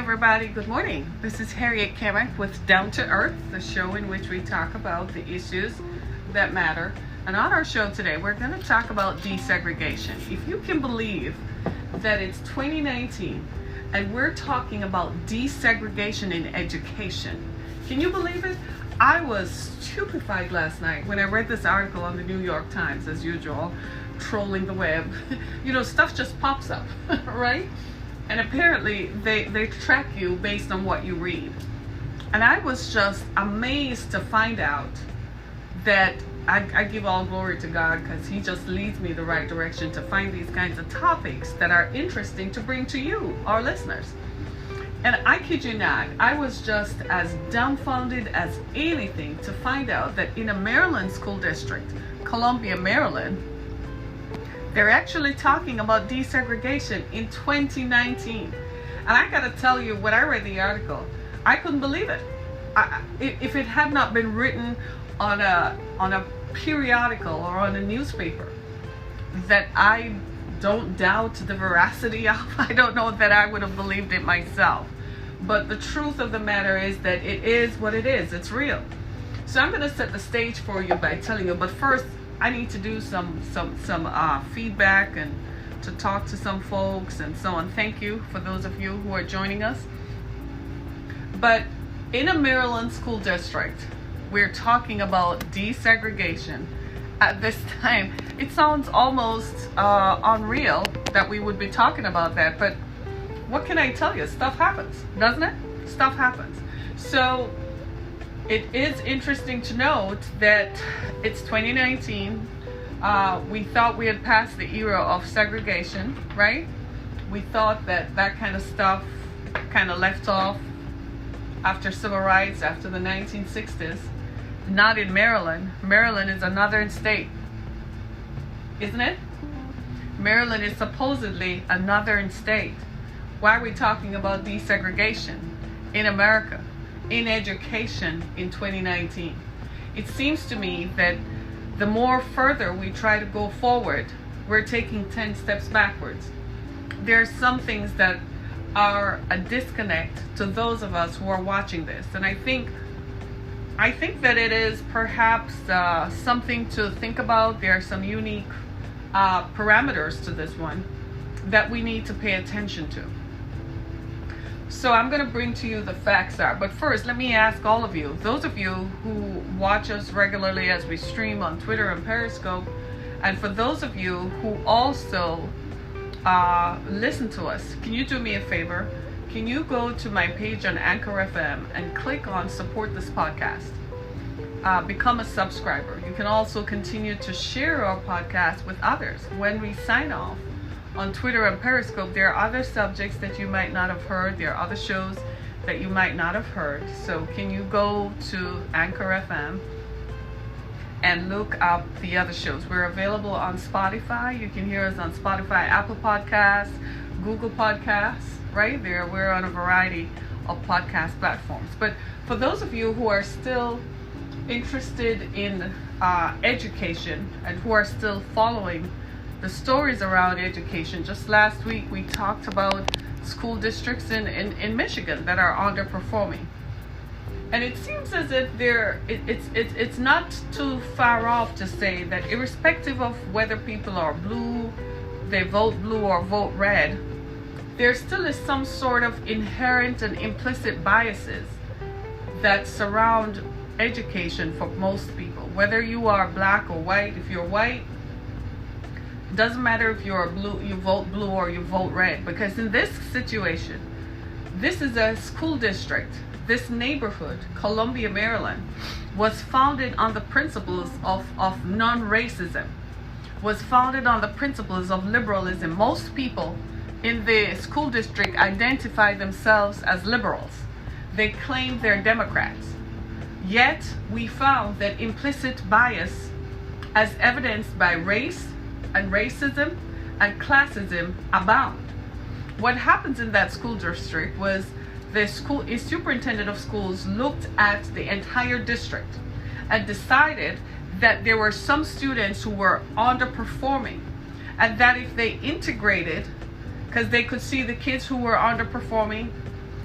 everybody, good morning. This is Harriet Kamek with Down to Earth, the show in which we talk about the issues that matter. And on our show today, we're going to talk about desegregation. If you can believe that it's 2019 and we're talking about desegregation in education, can you believe it? I was stupefied last night when I read this article on the New York Times, as usual, trolling the web. Stuff just pops up, right? And apparently they track you based on what you read. And I was just amazed to find out that I give all glory to God, because he just leads me the right direction to find these kinds of topics that are interesting to bring to you, our listeners. And I kid you not, I was just as dumbfounded as anything to find out that in a Maryland school district, Columbia, Maryland, they're actually talking about desegregation in 2019. And I gotta tell you, when I read the article, I couldn't believe it. If it had not been written on a periodical or on a newspaper that I don't doubt the veracity of, I don't know that I would have believed it myself. But the truth of the matter is that it is what it is. It's real. So I'm gonna set the stage for you by telling you, but first, I need to do some feedback and to talk to some folks and so on. Thank you for those of you who are joining us. But in a Maryland school district, we're talking about desegregation. At this time, it sounds almost unreal that we would be talking about that, but what can I tell you? Stuff happens, doesn't it? Stuff happens. So it is interesting to note that it's 2019. We thought we had passed the era of segregation, right? We thought that kind of stuff kind of left off after civil rights, after the 1960s. Not in Maryland. Maryland is a northern state, isn't it? Maryland is supposedly a northern state. Why are we talking about desegregation in America, in education in 2019? It seems to me that the more further we try to go forward, we're taking 10 steps backwards. There are some things that are a disconnect to those of us who are watching this. And I think that it is perhaps something to think about. There are some unique parameters to this one that we need to pay attention to. So I'm going to bring to you the facts are. But first, let me ask all of you, those of you who watch us regularly as we stream on Twitter and Periscope, and for those of you who also listen to us, can you do me a favor? Can you go to my page on Anchor FM and click on support this podcast? Become a subscriber. You can also continue to share our podcast with others. When we sign off on Twitter and Periscope, there are other subjects that you might not have heard. There are other shows that you might not have heard. So can you go to Anchor FM and look up the other shows? We're available on Spotify. You can hear us on Spotify, Apple Podcasts, Google Podcasts, right there. We're on a variety of podcast platforms. But for those of you who are still interested in education and who are still following the stories around education, just last week we talked about school districts in Michigan that are underperforming. And it seems as if it's not too far off to say that irrespective of whether people are blue, they vote blue or vote red, there still is some sort of inherent and implicit biases that surround education for most people. Whether you are black or white, if you're white, doesn't matter if you're blue, you vote blue or you vote red, because in this situation, this is a school district. This neighborhood, Columbia, Maryland, was founded on the principles of non-racism, was founded on the principles of liberalism. Most people in the school district identify themselves as liberals. They claim they're Democrats. Yet we found that implicit bias, as evidenced by race and racism and classism, abound. What happens in that school district was the superintendent of schools looked at the entire district and decided that there were some students who were underperforming, and that if they integrated, because they could see the kids who were underperforming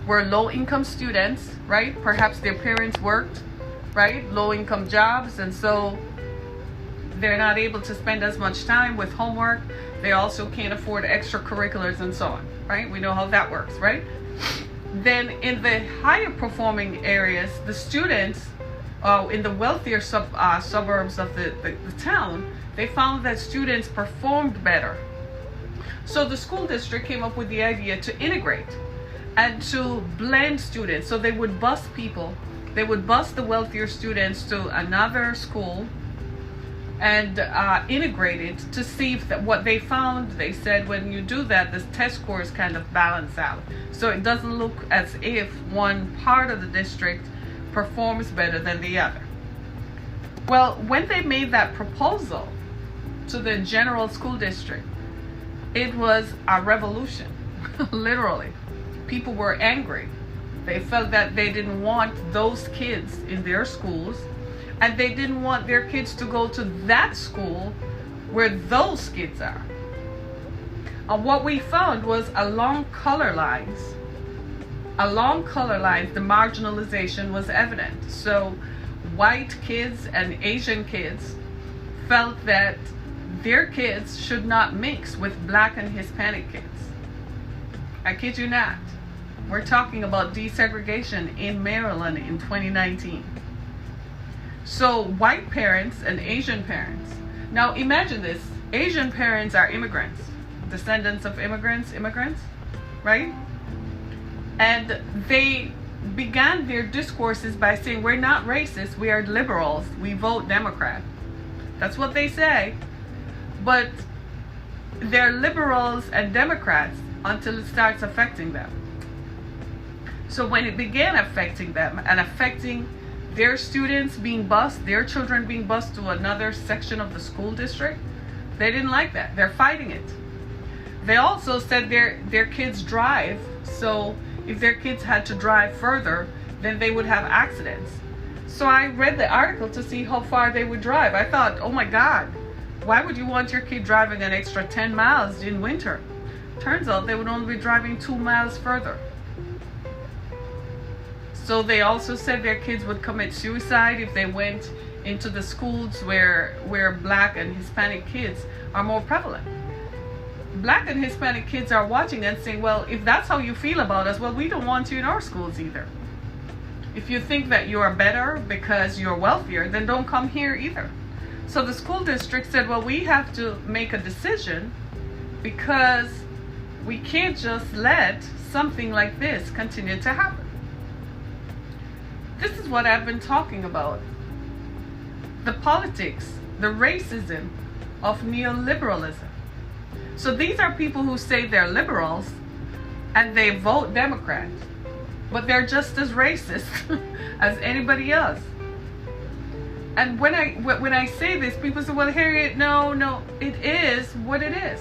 were low-income students, right? Perhaps their parents worked, right? Low-income jobs, and so they're not able to spend as much time with homework. They also can't afford extracurriculars and so on, right? We know how that works, right? Then in the higher performing areas, the students in the wealthier suburbs of the town, they found that students performed better. So the school district came up with the idea to integrate and to blend students. So they would bus people, they would bus the wealthier students to another school and integrate it to see if what they found. They said when you do that, the test scores kind of balance out. So it doesn't look as if one part of the district performs better than the other. Well, when they made that proposal to the general school district, it was a revolution, literally. People were angry. They felt that they didn't want those kids in their schools, and they didn't want their kids to go to that school where those kids are. And what we found was along color lines, the marginalization was evident. So white kids and Asian kids felt that their kids should not mix with black and Hispanic kids. I kid you not. We're talking about desegregation in Maryland in 2019. So white parents and Asian parents. Now imagine this. Asian parents are immigrants, descendants of immigrants, right? And they began their discourses by saying, we're not racist, we are liberals, we vote Democrat. That's what they say. But they're liberals and Democrats until it starts affecting them. So when it began affecting them and affecting their students being bused, their children being bused to another section of the school district, they didn't like that. They're fighting it. They also said their kids drive, so if their kids had to drive further, then they would have accidents. So I read the article to see how far they would drive. I thought, oh my God, why would you want your kid driving an extra 10 miles in winter? Turns out they would only be driving 2 miles further. So they also said their kids would commit suicide if they went into the schools where black and Hispanic kids are more prevalent. Black and Hispanic kids are watching and saying, well, if that's how you feel about us, well, we don't want you in our schools either. If you think that you are better because you're wealthier, then don't come here either. So the school district said, well, we have to make a decision because we can't just let something like this continue to happen. This is what I've been talking about. The politics, the racism of neoliberalism. So these are people who say they're liberals and they vote Democrat, but they're just as racist as anybody else. And when I say this, people say, well, Harriet, no, it is what it is.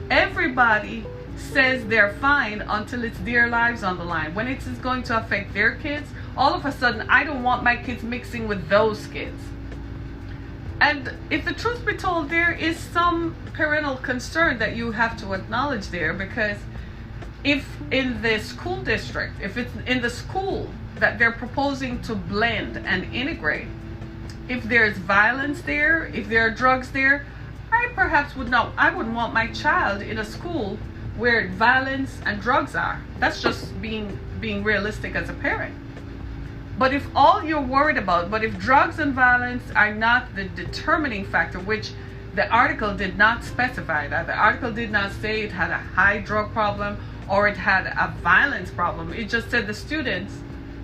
Everybody says they're fine until it's their lives on the line. When it is going to affect their kids, all of a sudden, I don't want my kids mixing with those kids. And if the truth be told, there is some parental concern that you have to acknowledge there, because if in the school district, if it's in the school that they're proposing to blend and integrate, if there's violence there, if there are drugs there, I wouldn't want my child in a school where violence and drugs are. That's just being realistic as a parent. But if all you're worried about, but if drugs and violence are not the determining factor, which the article did not specify that. The article did not say it had a high drug problem or it had a violence problem. It just said the students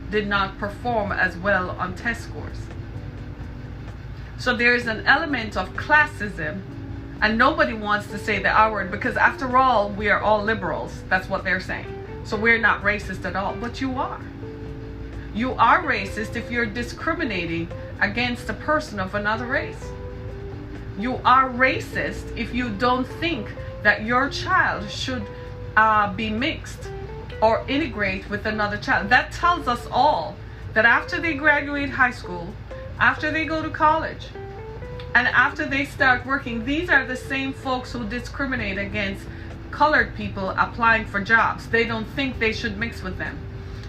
did not perform as well on test scores. So there is an element of classism, and nobody wants to say the R word because after all, we are all liberals. That's what they're saying. So we're not racist at all, but you are. You are racist if you're discriminating against a person of another race. You are racist if you don't think that your child should be mixed or integrate with another child. That tells us all that after they graduate high school, after they go to college, and after they start working, these are the same folks who discriminate against colored people applying for jobs. They don't think they should mix with them.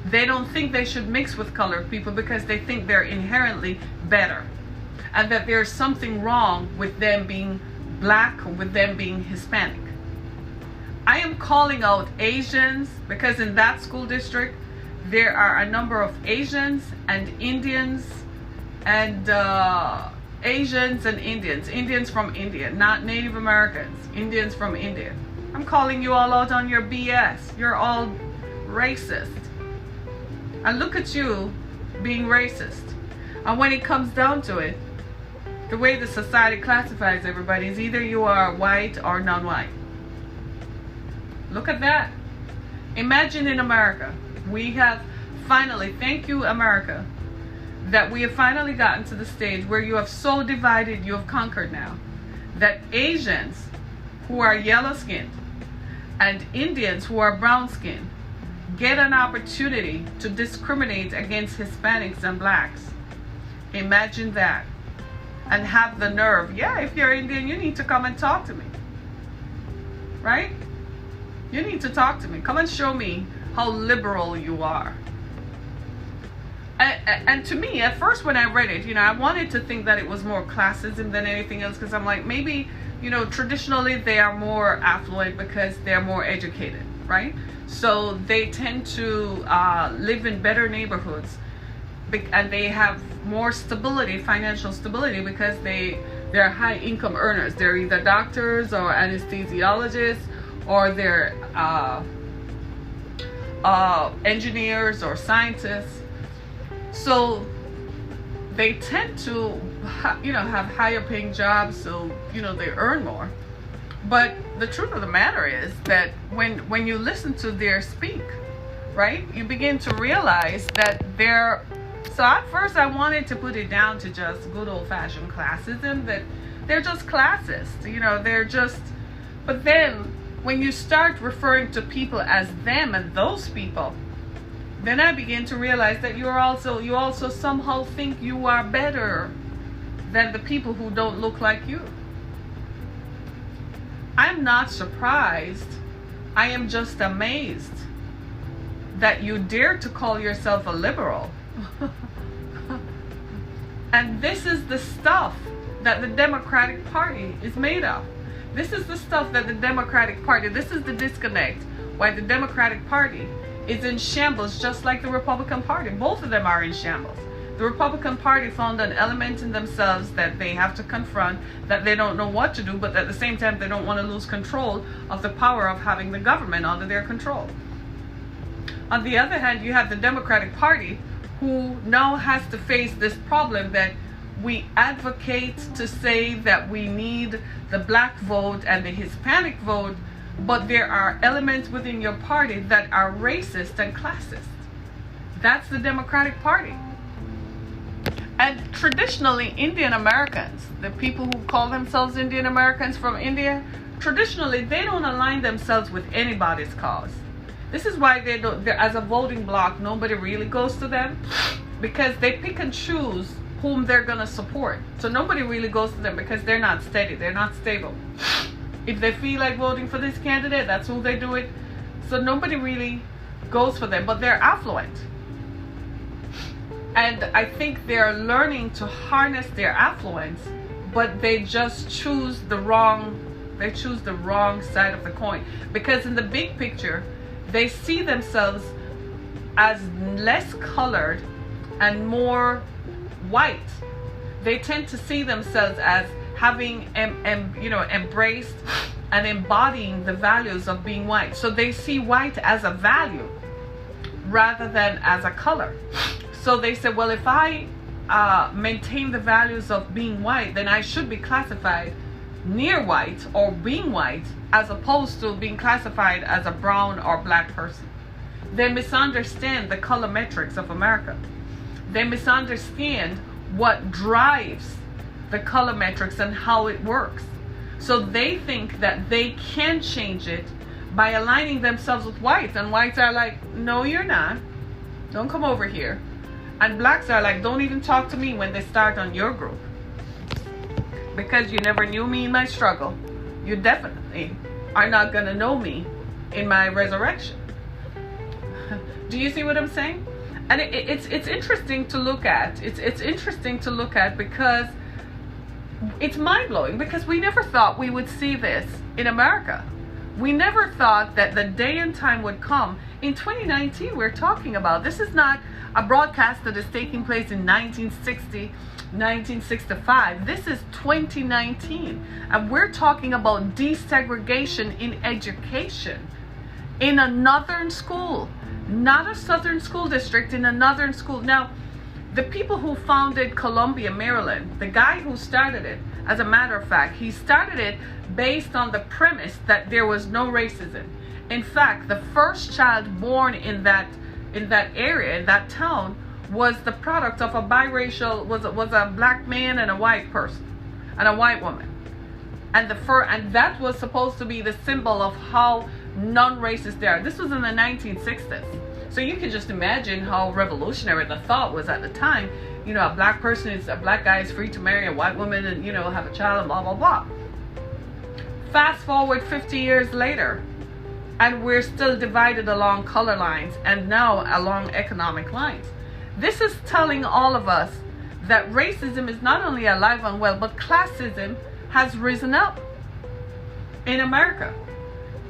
They don't think they should mix with colored people because they think they're inherently better, and that there's something wrong with them being black or with them being Hispanic. I am calling out Asians because in that school district there are a number of Asians and Indians and Indians from India, not Native Americans, Indians from India. I'm calling you all out on your BS. You're all racist. And look at you being racist. And when it comes down to it, the way the society classifies everybody is either you are white or non-white. Look at that. Imagine in America, we have finally, thank you America, that we have finally gotten to the stage where you have so divided, you have conquered now, that Asians who are yellow skinned and Indians who are brown skinned get an opportunity to discriminate against Hispanics and blacks. Imagine that. And have the nerve, yeah, if you're Indian, you need to come and talk to me. Right? You need to talk to me. Come and show me how liberal you are. And to me, at first when I read it, I wanted to think that it was more classism than anything else, because I'm like, maybe, traditionally they are more affluent because they're more educated, right? So they tend to live in better neighborhoods, and they have more stability, financial stability, because they're high income earners. They're either doctors or anesthesiologists, or they're engineers or scientists. So they tend to have higher paying jobs, so they earn more. But the truth of the matter is that when you listen to their speak, right, you begin to realize that so at first I wanted to put it down to just good old-fashioned classism, that they're just classist, they're just, but then when you start referring to people as them and those people, then I begin to realize that you also somehow think you are better than the people who don't look like you. I'm not surprised. I am just amazed that you dare to call yourself a liberal. And this is the stuff that the Democratic Party is made of. This is the stuff that the Democratic Party, this is the disconnect why the Democratic Party is in shambles, just like the Republican Party. Both of them are in shambles. The Republican Party found an element in themselves that they have to confront, that they don't know what to do, but at the same time they don't want to lose control of the power of having the government under their control. On the other hand, you have the Democratic Party, who now has to face this problem that we advocate to say that we need the black vote and the Hispanic vote, but there are elements within your party that are racist and classist. That's the Democratic Party. And traditionally, Indian Americans, the people who call themselves Indian Americans from India, traditionally they don't align themselves with anybody's cause. This is why they're, as a voting bloc, nobody really goes to them, because they pick and choose whom they're going to support. So nobody really goes to them because they're not steady, they're not stable. If they feel like voting for this candidate, that's who they do it. So nobody really goes for them, but they're affluent. And I think they're learning to harness their affluence, but they just choose the wrong side of the coin. Because in the big picture, they see themselves as less colored and more white. They tend to see themselves as having embraced and embodying the values of being white. So they see white as a value rather than as a color. So they say, well, if I maintain the values of being white, then I should be classified near white or being white, as opposed to being classified as a brown or black person. They misunderstand the color metrics of America. They misunderstand what drives the color metrics and how it works. So they think that they can change it by aligning themselves with whites, and whites are like, no, you're not. Don't come over here. And blacks are like, don't even talk to me when they start on your group, because you never knew me in my struggle. You definitely are not going to know me in my resurrection. Do you see what I'm saying? And it's interesting to look at. It's interesting to look at because it's mind-blowing, because we never thought we would see this in America. We never thought that the day and time would come. In 2019, we're talking about, this is not a broadcast that is taking place in 1960, 1965. This is 2019, and we're talking about desegregation in education in a northern school, not a southern school district, in a northern school. Now, the people who founded Columbia, Maryland, the guy who started it, as a matter of fact, he started it based on the premise that there was no racism. In fact, the first child born in that area, in that town, was the product of a biracial, was a black man and a white person, and a white woman. And that was supposed to be the symbol of how non-racist they are. This was in the 1960s. So you can just imagine how revolutionary the thought was at the time. You know, a black guy is free to marry a white woman and, you know, have a child and blah, blah, blah. Fast forward 50 years later, and we're still divided along color lines and now along economic lines. This is telling all of us that racism is not only alive and well, but classism has risen up in America.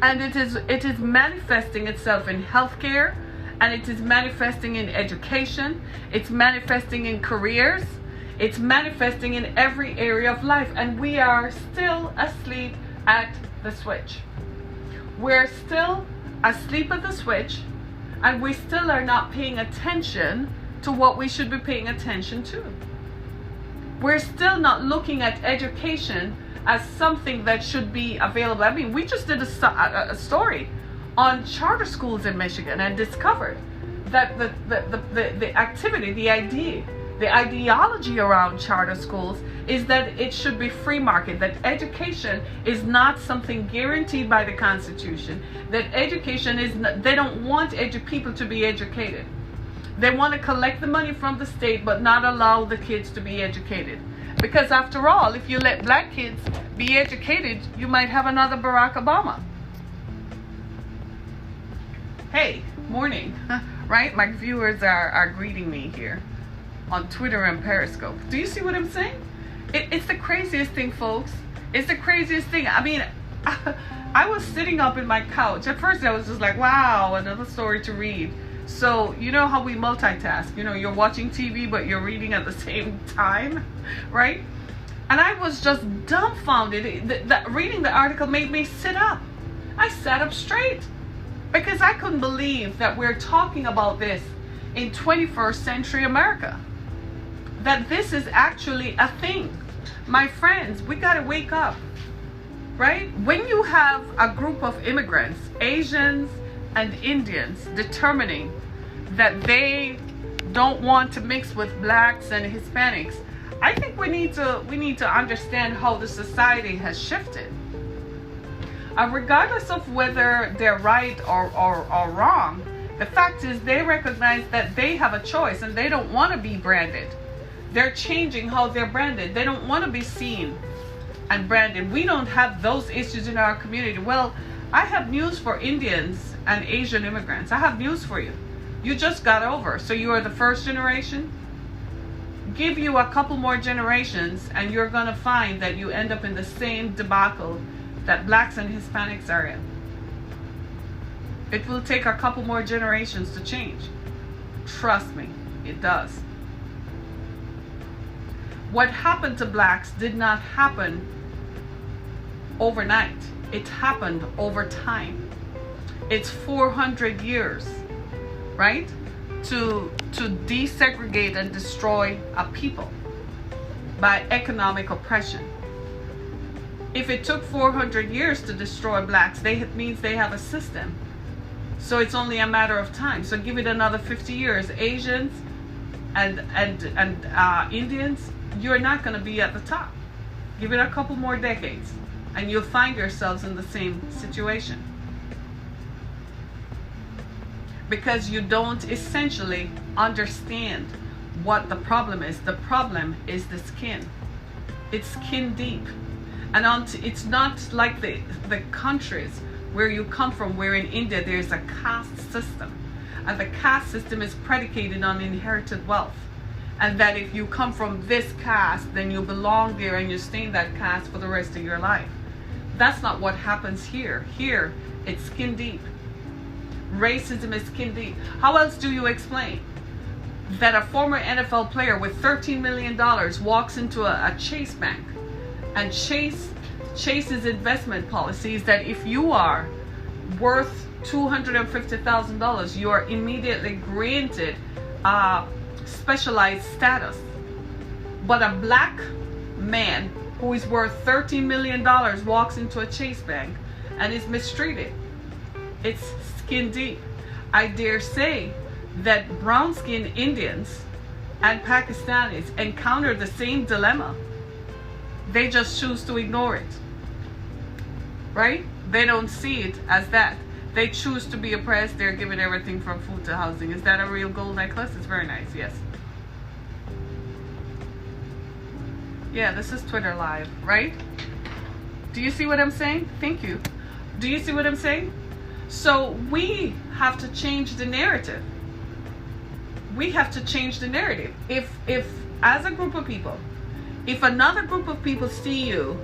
And it is manifesting itself in healthcare, and it is manifesting in education, it's manifesting in careers, it's manifesting in every area of life, and we are still asleep at the switch. We're still asleep at the switch, and we still are not paying attention to what we should be paying attention to. We're still not looking at education as something that should be available. I mean, we just did a story on charter schools in Michigan and discovered that the activity, the ideology around charter schools is that it should be free market, that education is not something guaranteed by the Constitution, that education is not, they don't want people to be educated. They want to collect the money from the state but not allow the kids to be educated. Because after all, if you let black kids be educated, you might have another Barack Obama. Hey, morning, right? My viewers are greeting me here on Twitter and Periscope. Do you see what I'm saying? It's the craziest thing, folks. It's the craziest thing. I mean, I was sitting up in my couch. At first, I was just like, wow, another story to read. So, you know how we multitask. You know, you're watching TV, but you're reading at the same time, right? And I was just dumbfounded. Reading the article made me sit up. I sat up straight because I couldn't believe that we're talking about this in 21st century America. That this is actually a thing. My friends, we got to wake up, right? When you have a group of immigrants, Asians and Indians, determining that they don't want to mix with blacks and Hispanics, I think we need to understand how the society has shifted. Regardless of whether they're right or wrong, the fact is they recognize that they have a choice and they don't want to be branded. They're changing how they're branded. They don't want to be seen and branded. We don't have those issues in our community. Well, I have news for Indians and Asian immigrants. I have news for you. You just got over. So you are the first generation. Give you a couple more generations and you're going to find that you end up in the same debacle that blacks and Hispanics are in. It will take a couple more generations to change. Trust me, it does. What happened to blacks did not happen overnight. It happened over time. It's 400 years, right? To desegregate and destroy a people by economic oppression. If it took 400 years to destroy blacks, it means they have a system. So it's only a matter of time. So give it another 50 years. Asians and Indians, you're not going to be at the top. Give it a couple more decades and you'll find yourselves in the same situation. Because you don't essentially understand what the problem is. The problem is the skin. It's skin deep. And it's not like the countries where you come from, where in India there's a caste system. and the caste system is predicated on inherited wealth, and that if you come from this caste, then you belong there and you stay in that caste for the rest of your life. That's not what happens here. Here, it's skin deep. Racism is skin deep. How else do you explain that a former NFL player with $13 million walks into a Chase bank, and Chase's investment policy is that if you are worth $250,000, you are immediately granted specialized status. But a black man who is worth $13 million walks into a Chase bank and is mistreated. It's skin deep. I dare say that brown-skinned Indians and Pakistanis encounter the same dilemma. They just choose to ignore it, right? They don't see it as that. They choose to be oppressed. They're given everything from food to housing. Is that a real gold necklace? It's very nice, yes. Yeah, this is Twitter Live, right? Do you see what I'm saying? Thank you. Do you see what I'm saying? So we have to change the narrative. We have to change the narrative. If as a group of people, if another group of people see you,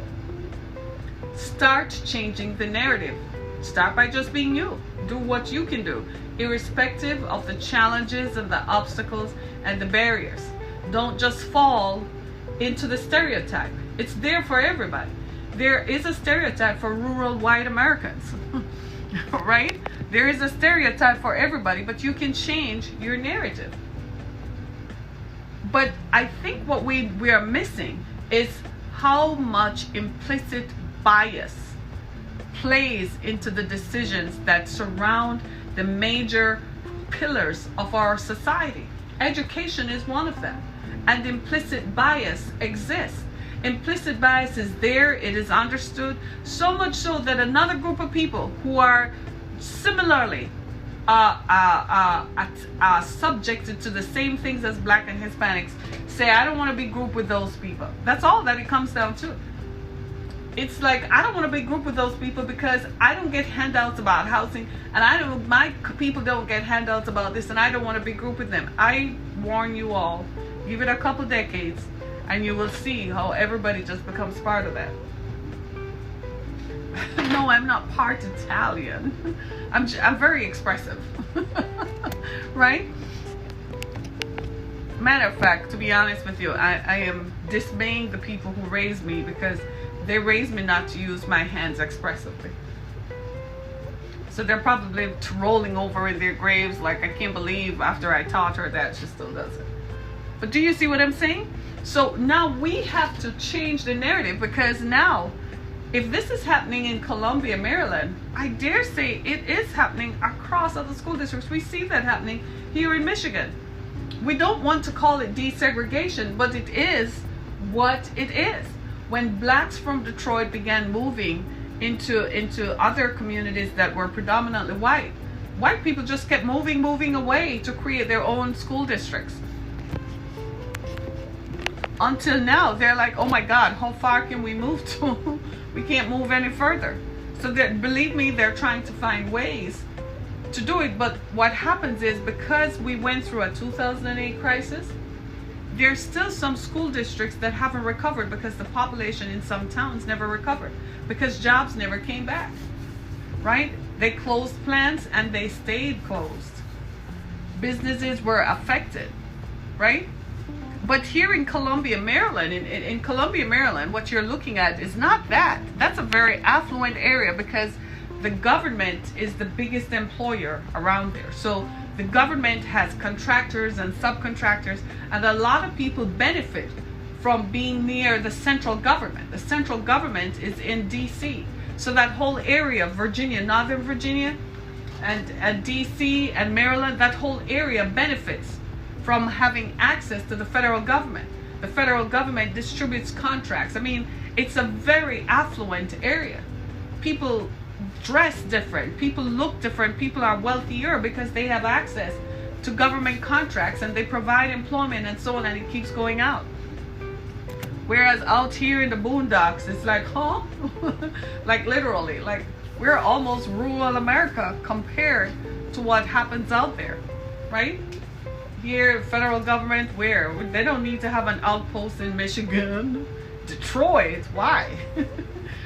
start changing the narrative. Start by just being you. Do what you can do, irrespective of the challenges and the obstacles and the barriers. Don't just fall into the stereotype. It's there for everybody. There is a stereotype for rural white Americans, right? There is a stereotype for everybody, but you can change your narrative. But I think what we are missing is how much implicit bias plays into the decisions that surround the major pillars of our society. Education is one of them, and implicit bias exists. Implicit bias is there, it is understood, so much so that another group of people who are similarly subjected to the same things as black and Hispanics say, I don't want to be grouped with those people. That's all that it comes down to. It's like, I don't want to be grouped with those people because I don't get handouts about housing, and my people don't get handouts about this, and I don't want to be grouped with them. I warn you all, give it a couple decades and you will see how everybody just becomes part of that. No, I'm not part Italian. I'm very expressive. Right? Matter of fact, to be honest with you, I am dismaying the people who raised me, because they raised me not to use my hands expressively. So they're probably rolling over in their graves like, I can't believe after I taught her that she still does it. But do you see what I'm saying? So now we have to change the narrative, because now, if this is happening in Columbia, Maryland, I dare say it is happening across other school districts. We see that happening here in Michigan. We don't want to call it desegregation, but it is what it is. When blacks from Detroit began moving into other communities that were predominantly white people just kept moving away to create their own school districts. Until now, they're like, oh my God, how far can we move to? We can't move any further. So believe me, they're trying to find ways to do it. But what happens is, because we went through a 2008 crisis, there's still some school districts that haven't recovered, because the population in some towns never recovered, because jobs never came back, right? They closed plants and they stayed closed. Businesses were affected, right? But here in Columbia, Maryland, in Columbia, Maryland, what you're looking at is not that. That's a very affluent area, because the government is the biggest employer around there. So the government has contractors and subcontractors, and a lot of people benefit from being near the central government. The central government is in DC. So that whole area of Virginia, Northern Virginia, and DC and Maryland, that whole area benefits from having access to the federal government. The federal government distributes contracts. I mean, it's a very affluent area. People dress different, people look different, people are wealthier because they have access to government contracts, and they provide employment and so on, and it keeps going out. Whereas out here in the boondocks, it's like, huh? Like literally, like we're almost rural America compared to what happens out there, right? Here, federal government, where they don't need to have an outpost in Michigan, Detroit, why?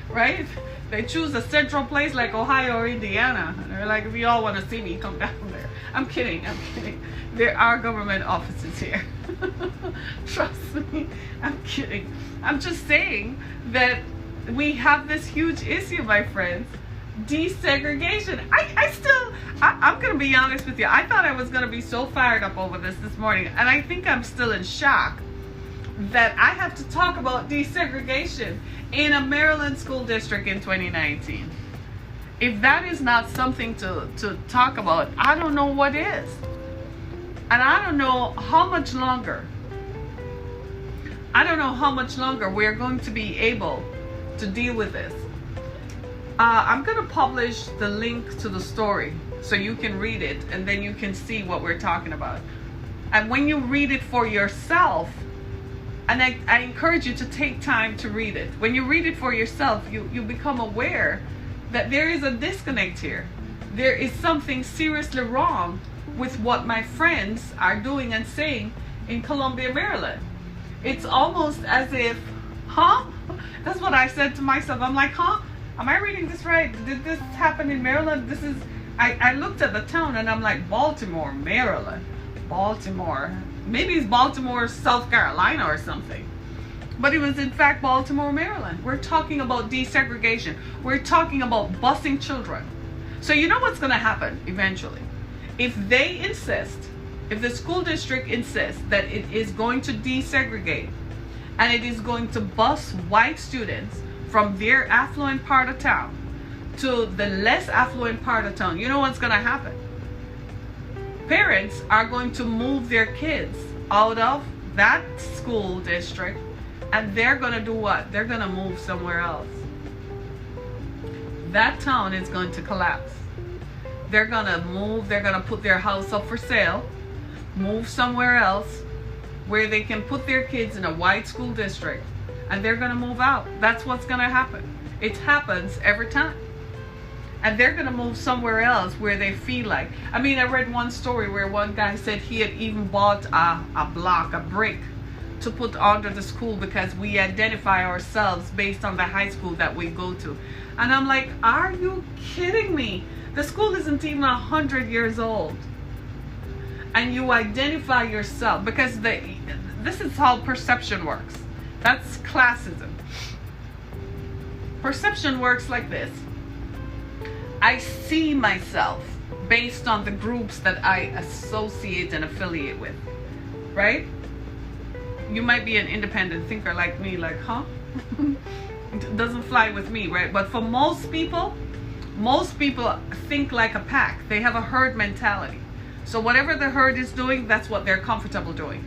Right? They choose a central place like Ohio or Indiana. And they're like, if you all want to see me, come down there. I'm kidding. There are government offices here. Trust me, I'm kidding. I'm just saying that we have this huge issue, my friends. Desegregation. I'm going to be honest with you. I thought I was going to be so fired up over this morning. And I think I'm still in shock that I have to talk about desegregation in a Maryland school district in 2019. If that is not something to talk about, I don't know what is. And I don't know how much longer. We're going to be able to deal with this. I'm going to publish the link to the story so you can read it and then you can see what we're talking about. And when you read it for yourself, and I encourage you to take time to read it. When you read it for yourself, you become aware that there is a disconnect here. There is something seriously wrong with what my friends are doing and saying in Columbia, Maryland. It's almost as if, that's what I said to myself. I'm like, am I reading this right? Did this happen in Maryland? I looked at the town and I'm like, Baltimore, Maryland. Baltimore. Maybe it's Baltimore, South Carolina or something. But it was in fact Baltimore, Maryland. We're talking about desegregation. We're talking about busing children. So you know what's going to happen eventually? If the school district insists that it is going to desegregate and it is going to bus white students from their affluent part of town to the less affluent part of town, you know what's going to happen? Parents are going to move their kids out of that school district and they're going to do what? They're going to move somewhere else. That town is going to collapse. They're going to move, they're going to put their house up for sale, move somewhere else where they can put their kids in a white school district, and they're going to move out. That's what's going to happen. It happens every time. And they're going to move somewhere else where they feel like. I read one story where one guy said he had even bought a brick to put under the school because we identify ourselves based on the high school that we go to. And I'm like, are you kidding me? The school isn't even 100 years old. And you identify yourself because this is how perception works. That's classism. Perception works like this. I see myself based on the groups that I associate and affiliate with, right? You might be an independent thinker like me, like, It doesn't fly with me, right? But for most people think like a pack. They have a herd mentality. So whatever the herd is doing, that's what they're comfortable doing.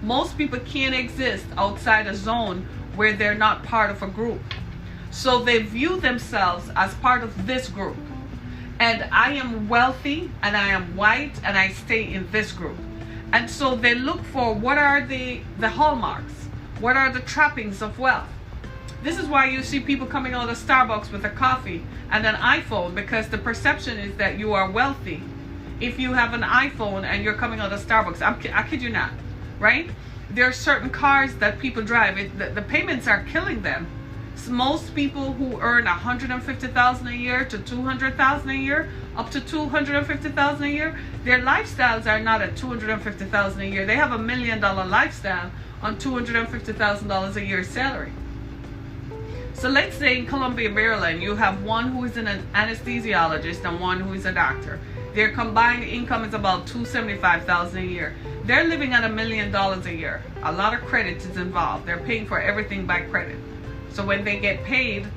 Most people can't exist outside a zone where they're not part of a group. So they view themselves as part of this group. And I am wealthy and I am white and I stay in this group. And so they look for what are the hallmarks? What are the trappings of wealth? This is why you see people coming out of Starbucks with a coffee and an iPhone, because the perception is that you are wealthy if you have an iPhone and you're coming out of Starbucks. I kid you not, right? There are certain cars that people drive. The payments are killing them. So most people who earn $150,000 a year to $200,000 a year, up to $250,000 a year, their lifestyles are not at $250,000 a year. They have $1 million lifestyle on $250,000 a year salary. So let's say in Columbia, Maryland, you have one who is an anesthesiologist and one who is a doctor. Their combined income is about $275,000 a year. They're living at $1 million a year. A lot of credit is involved. They're paying for everything by credit. So when they get paid,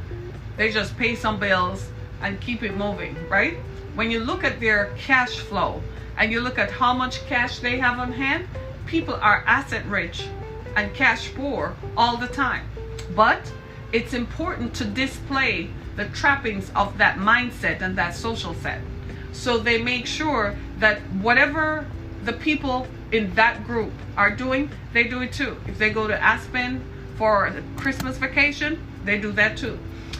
they just pay some bills and keep it moving, right? When you look at their cash flow and you look at how much cash they have on hand, people are asset rich and cash poor all the time. But it's important to display the trappings of that mindset and that social set. So they make sure that whatever the people in that group are doing, they do it too. If they go to Aspen for the Christmas vacation, they do that too.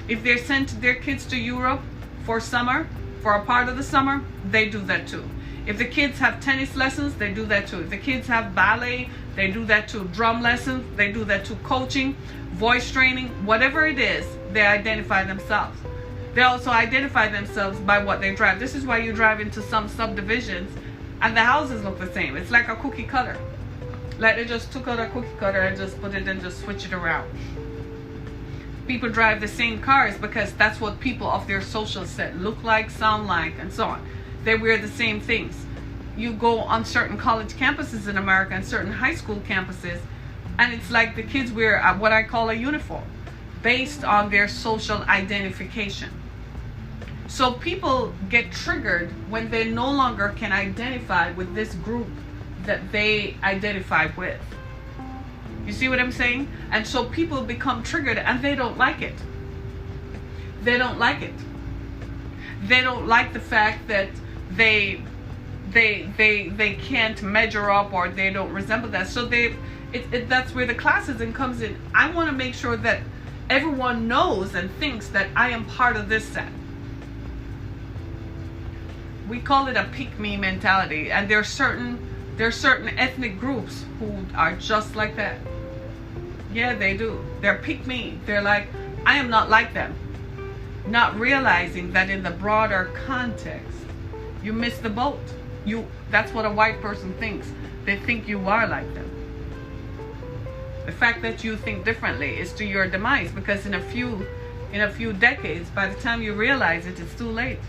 If they send their kids to Europe for summer, for a part of the summer, they do that too. If the kids have tennis lessons, they do that too. If the kids have ballet, they do that too. Drum lessons, they do that too. Coaching, voice training, whatever it is, they identify themselves. They also identify themselves by what they drive. This is why you drive into some subdivisions and the houses look the same. It's like a cookie cutter. Like they just took out a cookie cutter and just put it and just switch it around. People drive the same cars because that's what people of their social set look like, sound like, and so on. They wear the same things. You go on certain college campuses in America and certain high school campuses, and it's like the kids wear what I call a uniform based on their social identification. So people get triggered when they no longer can identify with this group that they identify with. You see what I'm saying? And so people become triggered and they don't like it. They don't like it. They don't like the fact that they can't measure up, or they don't resemble that. So that's where the classism comes in. I want to make sure that everyone knows and thinks that I am part of this set. We call it a pick-me mentality, and there are certain ethnic groups who are just like that. Yeah, they do. They're pick-me. They're like, I am not like them. Not realizing that in the broader context, you miss the boat. That's what a white person thinks. They think you are like them. The fact that you think differently is to your demise, because in a few decades, by the time you realize it, it's too late.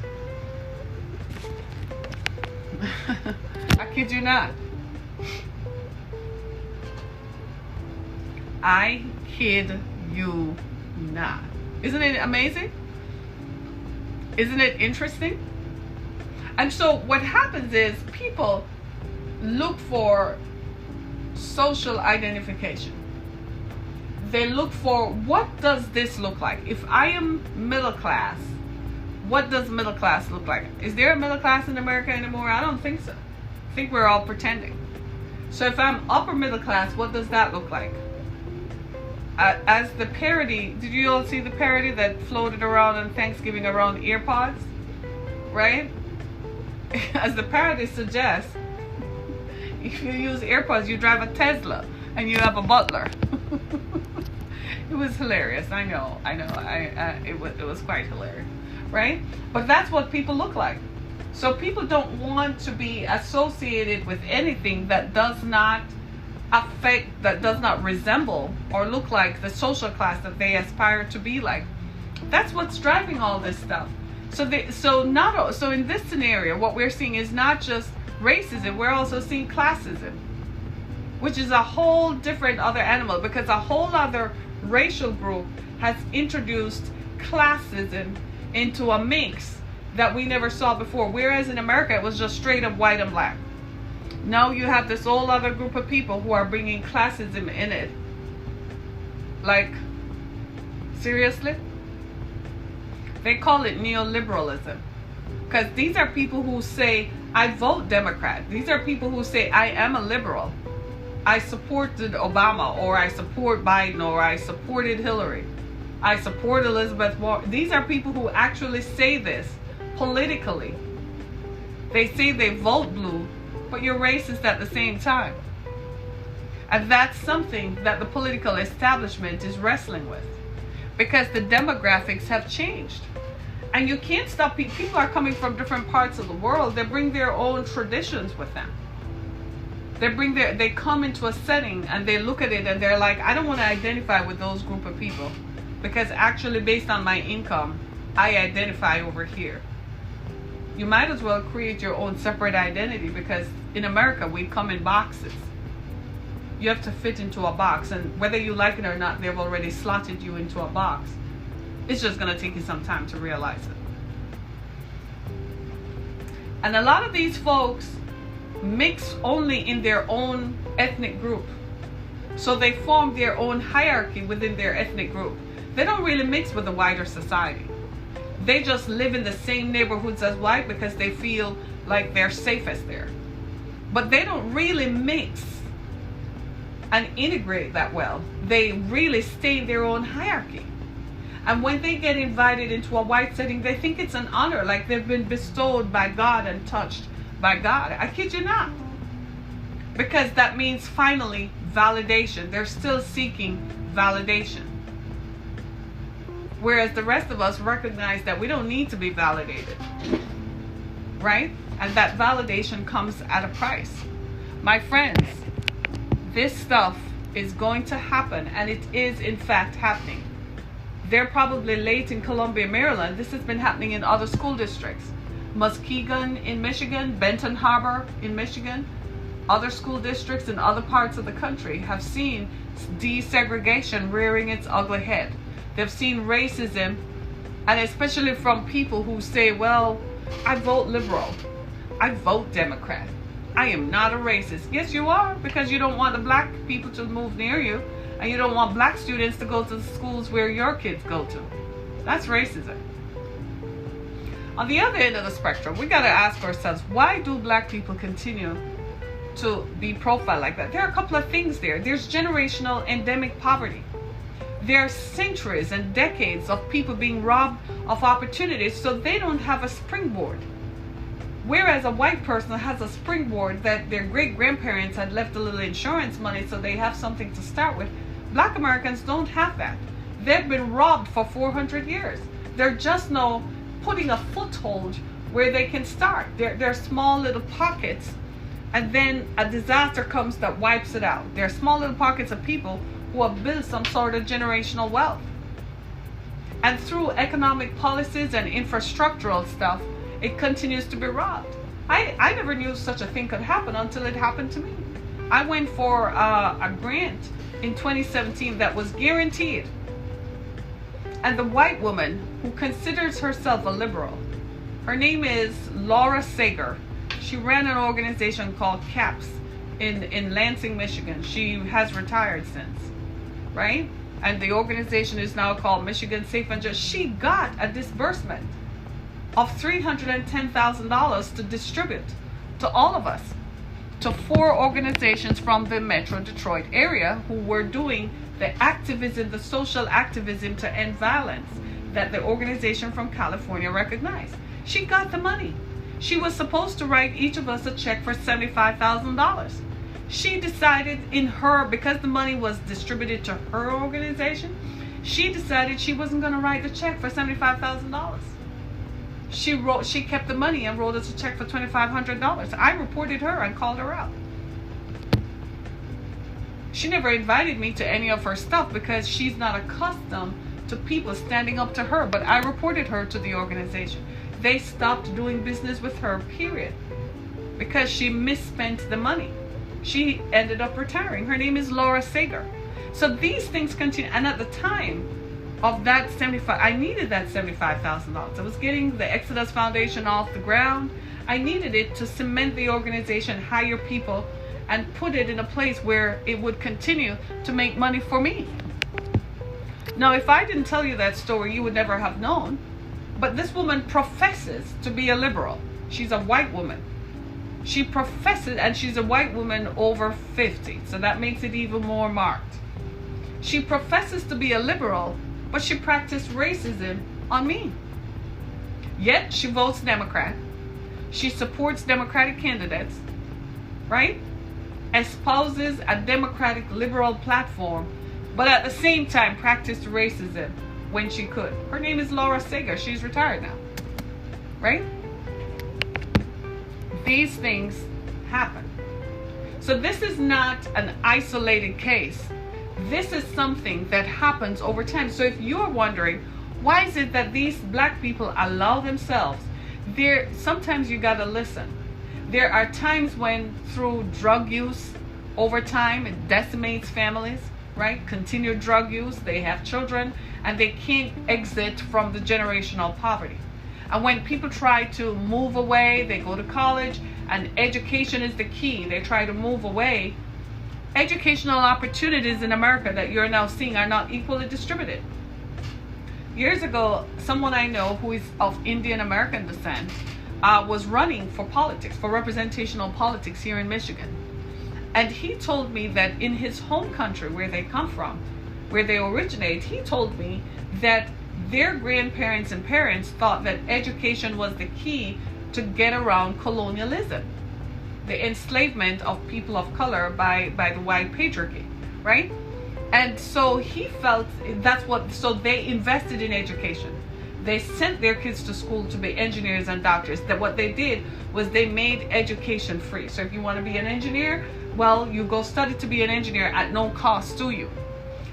I kid you not. I kid you not. Isn't it amazing? Isn't it interesting? And so what happens is people look for social identification. They look for, what does this look like? If I am middle class, what does middle class look like? Is there a middle class in America anymore? I don't think so. I think we're all pretending. So if I'm upper middle class, what does that look like? As the parody, did you all see the parody that floated around on Thanksgiving around earpods? Right? As the parody suggests, if you use earpods, you drive a Tesla and you have a butler. It was hilarious. I know. It was quite hilarious, right? But that's what people look like. So people don't want to be associated with anything that does not affect, that does not resemble or look like the social class that they aspire to be like. That's what's driving all this stuff. So in this scenario, what we're seeing is not just racism, we're also seeing classism, which is a whole different other animal, because a whole other racial group has introduced classism into a mix that we never saw before. Whereas in America, it was just straight up white and black. Now you have this whole other group of people who are bringing classism in it. Like, seriously? They call it neo-liberalism. Because these are people who say, I vote Democrat. These are people who say, I am a liberal. I supported Obama, or I support Biden, or I supported Hillary. I support Elizabeth Warren. These are people who actually say this politically. They say they vote blue, but you're racist at the same time. And that's something that the political establishment is wrestling with, because the demographics have changed. And you can't stop people. People are coming from different parts of the world. They bring their own traditions with them. They come into a setting and they look at it and they're like, I don't want to identify with those group of people, because actually based on my income, I identify over here. You might as well create your own separate identity, because in America, we come in boxes. You have to fit into a box, and whether you like it or not, they've already slotted you into a box. It's just going to take you some time to realize it. And a lot of these folks mix only in their own ethnic group. So they form their own hierarchy within their ethnic group. They don't really mix with the wider society. They just live in the same neighborhoods as white because they feel like they're safest there. But they don't really mix and integrate that well. They really stay in their own hierarchy. And when they get invited into a white setting, they think it's an honor, like they've been bestowed by God and touched by God. I kid you not. Because that means finally validation. They're still seeking validation. Whereas the rest of us recognize that we don't need to be validated. Right? And that validation comes at a price. My friends, this stuff is going to happen, and it is in fact happening. They're probably late in Columbia, Maryland. This has been happening in other school districts. Muskegon in Michigan, Benton Harbor in Michigan, other school districts in other parts of the country have seen desegregation rearing its ugly head. They've seen racism, and especially from people who say, well, I vote liberal, I vote Democrat, I am not a racist. Yes, you are, because you don't want the black people to move near you, and you don't want black students to go to the schools where your kids go to. That's racism. On the other end of the spectrum, we got to ask ourselves, why do black people continue to be profiled like that? There are a couple of things there. There's generational endemic poverty. There are centuries and decades of people being robbed of opportunities, so they don't have a springboard. Whereas a white person has a springboard that their great-grandparents had left a little insurance money so they have something to start with. Black Americans don't have that. They've been robbed for 400 years. They're just now putting a foothold where they can start. They're small little pockets, and then a disaster comes that wipes it out. They're small little pockets of people who have built some sort of generational wealth. And through economic policies and infrastructural stuff, it continues to be robbed. I never knew such a thing could happen until it happened to me. I went for a grant in 2017 that was guaranteed. And the white woman who considers herself a liberal, her name is Laura Sager. She ran an organization called CAPS in Lansing, Michigan. She has retired since, right? And the organization is now called Michigan Safe and Just. She got a disbursement of $310,000 to distribute to all of us, to 4 organizations from the Metro Detroit area who were doing the activism, the social activism to end violence that the organization from California recognized. She got the money. She was supposed to write each of us a check for $75,000. She decided because the money was distributed to her organization, she decided she wasn't going to write the check for $75,000. She kept the money and wrote us a check for $2,500. I reported her and called her out. She never invited me to any of her stuff because she's not accustomed to people standing up to her, but I reported her to the organization. They stopped doing business with her, period, because she misspent the money. She ended up retiring. Her name is Laura Sager. So these things continue, and at the time of that I needed that $75,000. I was getting the Exodus Foundation off the ground. I needed it to cement the organization, hire people, and put it in a place where it would continue to make money for me. Now, if I didn't tell you that story, you would never have known. But this woman professes to be a liberal. She's a white woman. She professes, and she's a white woman over 50, so that makes it even more marked. She professes to be a liberal, but she practiced racism on me. Yet she votes Democrat. She supports Democratic candidates, right? Espouses a Democratic liberal platform, but at the same time practiced racism when she could. Her name is Laura Sager. She's retired now, right? These things happen. So this is not an isolated case. This is something that happens over time. So if you're wondering, why is it that these black people allow themselves, sometimes you gotta listen. There are times when through drug use over time, it decimates families, right? Continued drug use, they have children, and they can't exit from the generational poverty. And when people try to move away, they go to college, and education is the key. They try to move away. Educational opportunities in America that you're now seeing are not equally distributed. Years ago, someone I know who is of Indian American descent was running for politics, for representational politics here in Michigan. And he told me that in his home country, where they come from, where they originate, he told me that their grandparents and parents thought that education was the key to get around colonialism, the enslavement of people of color by the white patriarchy, right? And so he felt so they invested in education. They sent their kids to school to be engineers and doctors. That what they did was they made education free. So if you want to be an engineer, well, you go study to be an engineer at no cost to you.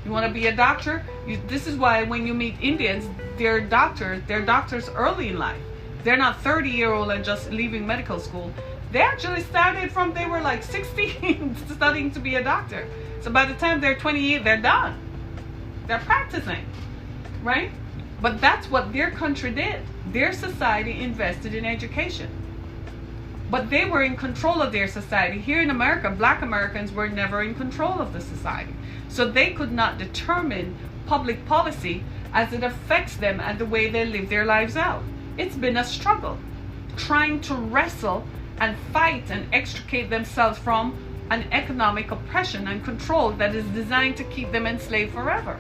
You want to be a doctor? This is why when you meet Indians, they're doctors early in life. They're not 30-year-old and just leaving medical school. They actually started from they were like 16 studying to be a doctor. So by the time they're 28, they're done. They're practicing, right? But that's what their country did. Their society invested in education. But they were in control of their society. Here in America, Black Americans were never in control of the society. So they could not determine public policy as it affects them and the way they live their lives out. It's been a struggle trying to wrestle and fight and extricate themselves from an economic oppression and control that is designed to keep them enslaved forever.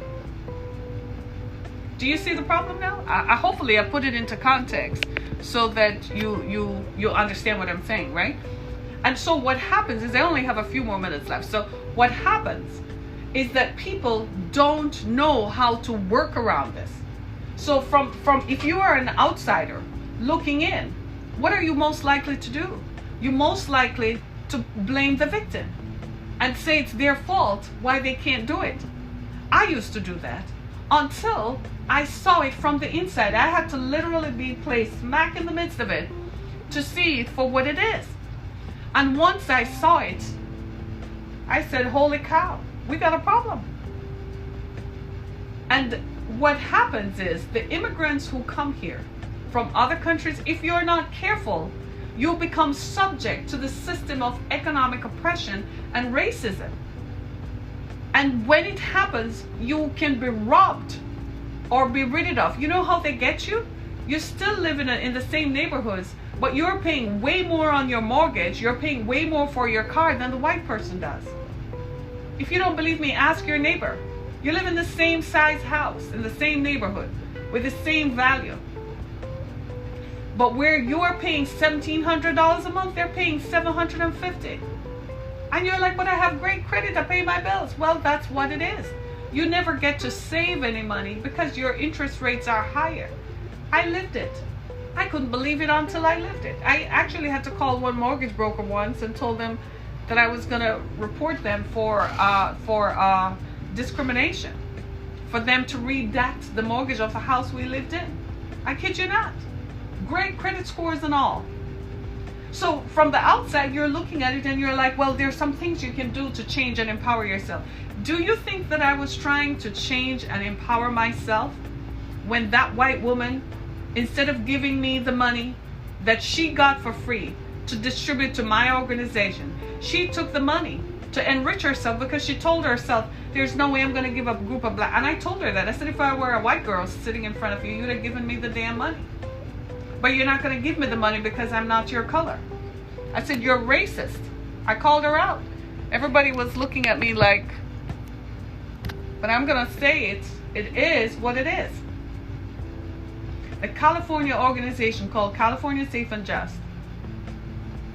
Do you see the problem now? Hopefully I put it into context so that you understand what I'm saying, right? And so what happens is, I only have a few more minutes left. So what happens is that people don't know how to work around this. So from if you are an outsider looking in, what are you most likely to do? You're most likely to blame the victim and say it's their fault why they can't do it. I used to do that until I saw it from the inside. I had to literally be placed smack in the midst of it to see it for what it is. And once I saw it, I said, holy cow, we got a problem. And what happens is the immigrants who come here from other countries, if you're not careful, you'll become subject to the system of economic oppression and racism. And when it happens, you can be robbed or be rid of. You know how they get you? You still live in the same neighborhoods, but you're paying way more on your mortgage. You're paying way more for your car than the white person does. If you don't believe me, ask your neighbor. You live in the same size house, in the same neighborhood, with the same value. But where you're paying $1,700 a month, they're paying $750. And you're like, but I have great credit, I pay my bills. Well, that's what it is. You never get to save any money because your interest rates are higher. I lived it. I couldn't believe it until I lived it. I actually had to call one mortgage broker once and told them that I was going to report them for discrimination, for them to redact the mortgage of the house we lived in. I kid you not. Great credit scores and all. So from the outside, you're looking at it and you're like, well, there's some things you can do to change and empower yourself. Do you think that I was trying to change and empower myself when that white woman, instead of giving me the money that she got for free to distribute to my organization, she took the money to enrich herself because she told herself, there's no way I'm going to give up a group of black. And I told her that. I said, if I were a white girl sitting in front of you, you'd have given me the damn money. But you're not going to give me the money because I'm not your color. I said, you're racist. I called her out. Everybody was looking at me like, but I'm going to say it. It is what it is. A California organization called California Safe and Just,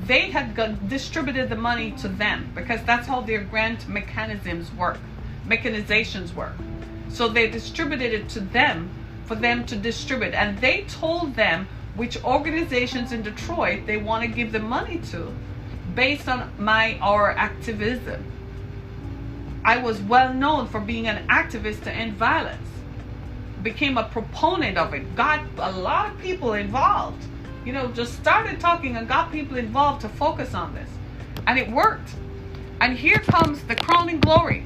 they had distributed the money to them because that's how their grant mechanizations work. So they distributed it to them for them to distribute. And they told them which organizations in Detroit they want to give the money to based on our activism. I was well known for being an activist to end violence. Became a proponent of it. Got a lot of people involved. You know, just started talking and got people involved to focus on this. And it worked. And here comes the crowning glory.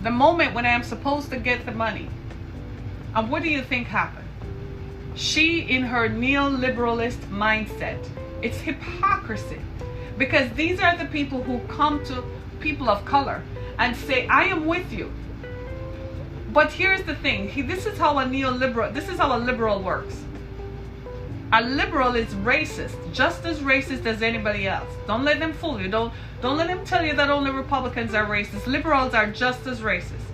The moment when I am supposed to get the money. And what do you think happened? She, in her neo-liberalist mindset, it's hypocrisy. Because these are the people who come to people of color and say, I am with you. But here's the thing. This is how a liberal works. A liberal is racist, just as racist as anybody else. Don't let them fool you. Don't let them tell you that only Republicans are racist. Liberals are just as racist.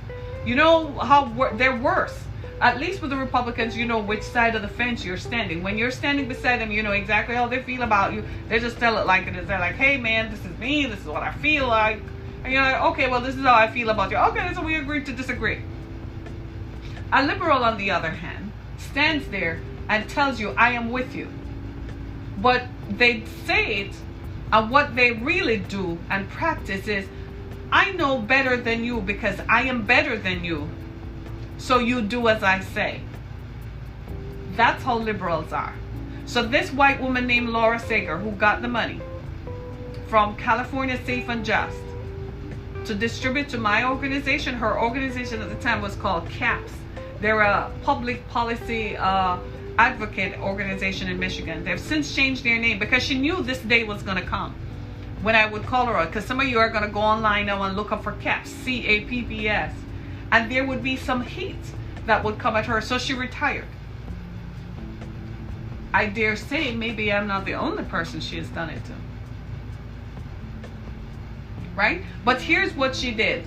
You know how they're worse. At least with the Republicans, you know which side of the fence you're standing. When you're standing beside them, you know exactly how they feel about you. They just tell it like it is. They're like, hey man, this is me, this is what I feel like. And you're like, okay, well, this is how I feel about you. Okay, so we agree to disagree. A liberal, on the other hand, stands there and tells you, I am with you. But they say it, and what they really do and practice is, I know better than you because I am better than you. So you do as I say. That's how liberals are. So this white woman named Laura Sager, who got the money from California Safe and Just to distribute to my organization, her organization at the time was called CAPS. They're a public policy advocate organization in Michigan. They've since changed their name because she knew this day was going to come when I would call her out. Because some of you are going to go online now and look up for CAPS, CAPPS. And there would be some heat that would come at her. So she retired. I dare say maybe I'm not the only person she has done it to. Right? But here's what she did.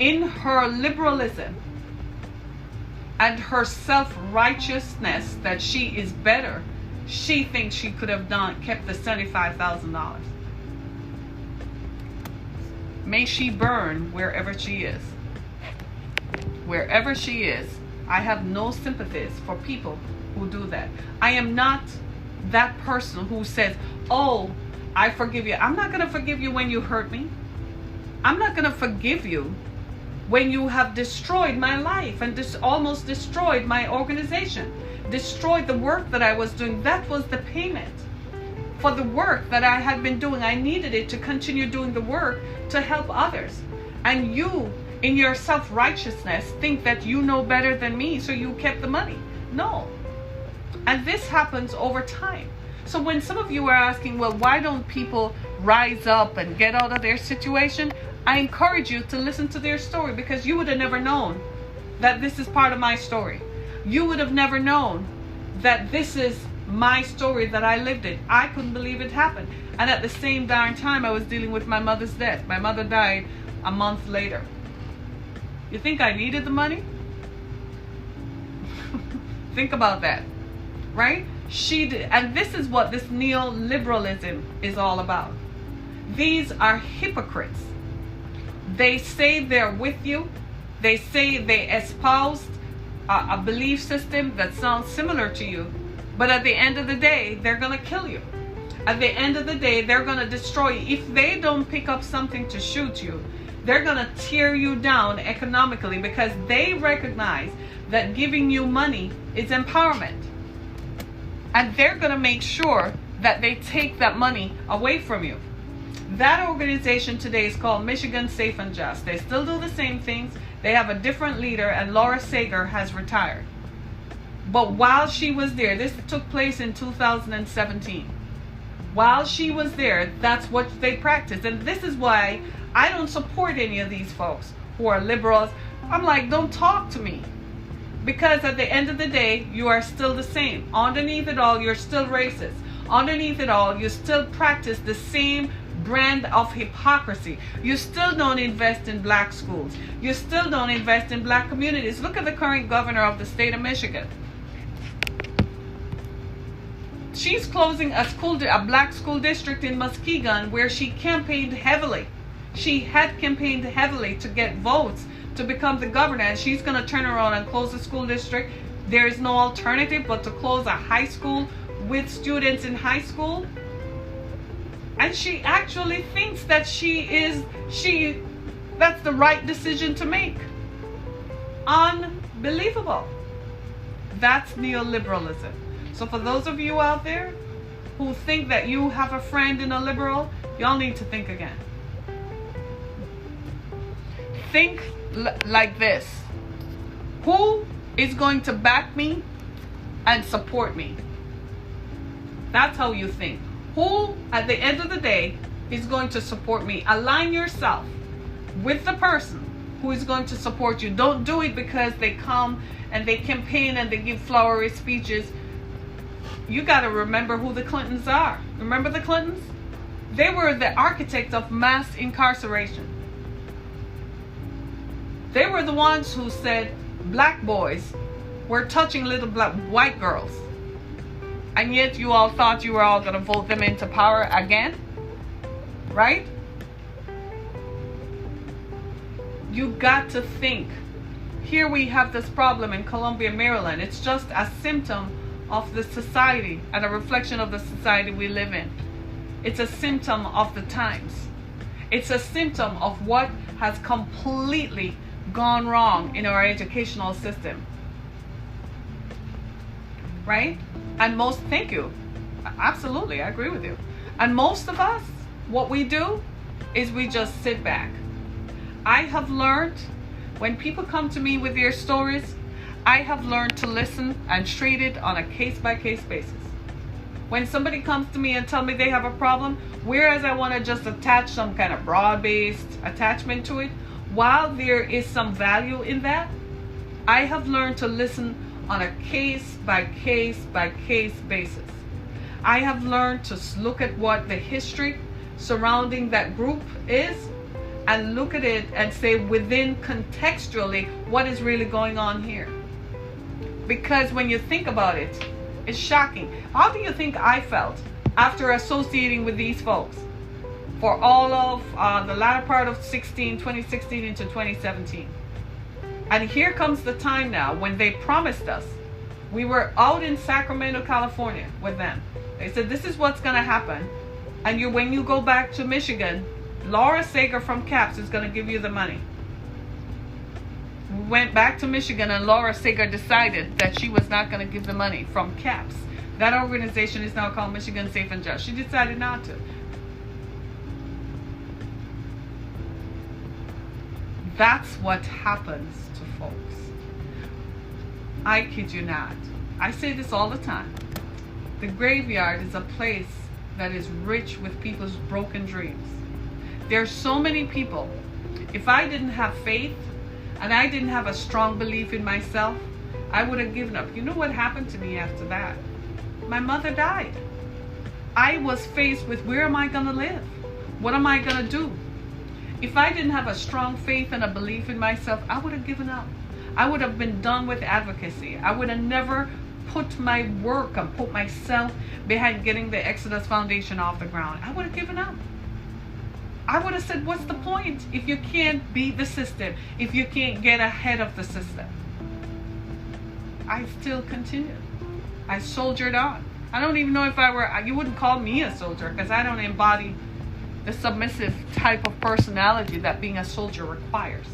In her liberalism and her self-righteousness that she is better, she thinks she could have kept the $75,000. May she burn wherever she is. Wherever she is, I have no sympathies for people who do that. I am not that person who says, oh, I forgive you. I'm not going to forgive you when you hurt me. I'm not going to forgive you when you have destroyed my life and almost destroyed my organization, destroyed the work that I was doing. That was the payment for the work that I had been doing. I needed it to continue doing the work to help others. And you, in your self-righteousness, think that you know better than me, so you kept the money. No. And this happens over time. So when some of you are asking, well, why don't people rise up and get out of their situation? I encourage you to listen to their story, because you would have never known that this is part of my story. You would have never known that this is my story that I lived it. I couldn't believe it happened. And at the same darn time, I was dealing with my mother's death. My mother died a month later. You think I needed the money? Think about that, right? She did. And this is what this neoliberalism is all about. These are hypocrites. They say they're with you. They say they espoused a belief system that sounds similar to you. But at the end of the day, they're going to kill you. At the end of the day, they're going to destroy you. If they don't pick up something to shoot you, they're going to tear you down economically, because they recognize that giving you money is empowerment. And they're going to make sure that they take that money away from you. That organization today is called Michigan Safe and Just. They still do the same things. They have a different leader, and Laura Sager has retired. But while she was there, this took place in 2017. While she was there, that's what they practiced. And this is why I don't support any of these folks who are liberals. I'm like, don't talk to me. Because at the end of the day, you are still the same. Underneath it all, you're still racist. Underneath it all, you still practice the same brand of hypocrisy. You still don't invest in black schools. You still don't invest in black communities. Look at the current governor of the state of Michigan. She's closing a black school district in Muskegon, where she campaigned heavily. She had campaigned heavily to get votes to become the governor, and she's going to turn around and close the school district. There is no alternative but to close a high school with students in high school. And she actually thinks that that's the right decision to make. Unbelievable. That's neoliberalism. So for those of you out there who think that you have a friend in a liberal, y'all need to think again. Think like this. Who is going to back me and support me? That's how you think. Who, at the end of the day, is going to support me? Align yourself with the person who is going to support you. Don't do it because they come and they campaign and they give flowery speeches. You got to remember who the Clintons are. Remember the Clintons? They were the architects of mass incarceration. They were the ones who said black boys were touching little black white girls. And yet you all thought you were all going to vote them into power again, right? You got to think. Here we have this problem in Baltimore, Maryland. It's just a symptom of the society and a reflection of the society we live in. It's a symptom of the times. It's a symptom of what has completely gone wrong in our educational system. Right? And thank you. Absolutely, I agree with you. And most of us, what we do is we just sit back. I have learned, when people come to me with their stories, I have learned to listen and treat it on a case-by-case basis. When somebody comes to me and tell me they have a problem, whereas I want to just attach some kind of broad-based attachment to it, while there is some value in that, I have learned to listen on a case-by-case basis. I have learned to look at what the history surrounding that group is and look at it and say within contextually what is really going on here. Because when you think about it, it's shocking. How do you think I felt after associating with these folks for all of the latter part of 2016 into 2017? And here comes the time now when they promised us. We were out in Sacramento, California with them. They said, this is what's going to happen. And when you go back to Michigan, Laura Sager from CAPS is going to give you the money. We went back to Michigan and Laura Sager decided that she was not going to give the money from CAPS. That organization is now called Michigan Safe and Just. She decided not to. That's what happens to folks. I kid you not. I say this all the time. The graveyard is a place that is rich with people's broken dreams. There's so many people. If I didn't have faith and I didn't have a strong belief in myself, I would have given up. You know what happened to me after that? My mother died. I was faced with, where am I going to live? What am I going to do? If I didn't have a strong faith and a belief in myself, I would have given up. I would have been done with advocacy. I would have never put my work and put myself behind getting the Exodus Foundation off the ground. I would have given up. I would have said, what's the point if you can't beat the system, if you can't get ahead of the system? I still continued. I soldiered on. I don't even know if you wouldn't call me a soldier because I don't embody the submissive type of personality that being a soldier requires.